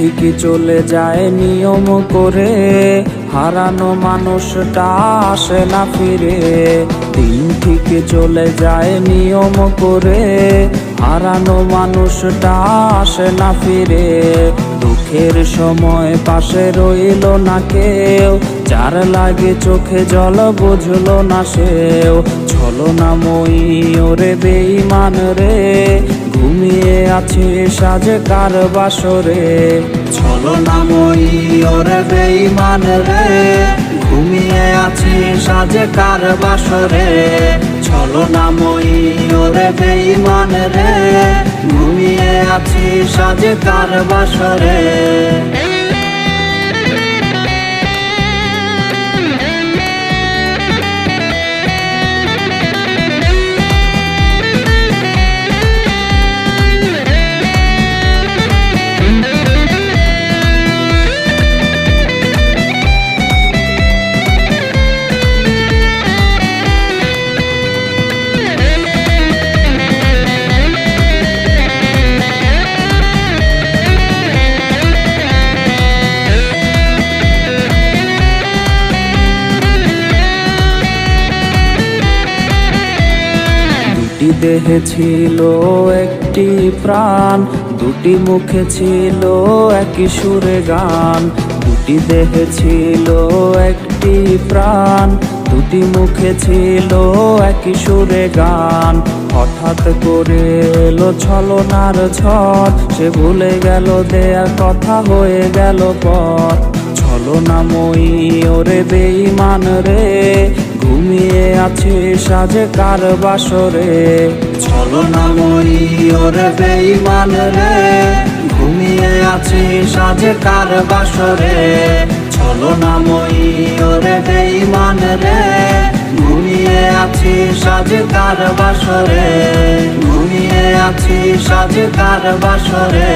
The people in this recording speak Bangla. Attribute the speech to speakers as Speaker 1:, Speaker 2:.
Speaker 1: ঠিকই চলে যায় নিয়ম করে, হারানো মানুষটা আসে না ফিরে। দিন ঠিকই চলে যায় নিয়ম করে, হারানো মানুষটা আসে না ফিরে। দুঃখের সময় পাশে রইল না কেউ, যার লাগে চোখে জল বুঝলো না সেও। ছলনাময়ী ওরে বেঈমান রে, ঘুমিয়ে আছে সাজে কার বাসরে। ছলনাময়ী ওরে বেঈমান রে, ঘুমিয়ে আছে সাজে কার বাসরে। ছলনাময়ী ওরে বেঈমান রে, ঘুমিয়ে আছি সাজে কার বাসরে। দুটি দেহে ছিল একটি প্রাণ, দুটি মুখে ছিল একই সুরে গান। দুটি দেহে ছিল একটি প্রাণ, দুটি মুখে ছিল একই সুরে গান। হঠাৎ করে এলো ছলনার ঝড়, সে ভুলে গেল দেয়া কথা হয়ে গেল পর। ছলনাময়ী ওরে বেঈমান রে, ঘুমিয়ে আছে সাজে কার বাসরে। ছলনাময়ী ওরে বেঈমান রে, ঘুমিয়ে আছে সাজে কার বাসরে। ছলনাময়ী ওরে বেঈমান রে, ঘুমিয়ে আছি সাজে কার বাসরে। ঘুমিয়ে আছি সাজে কার বাসরে।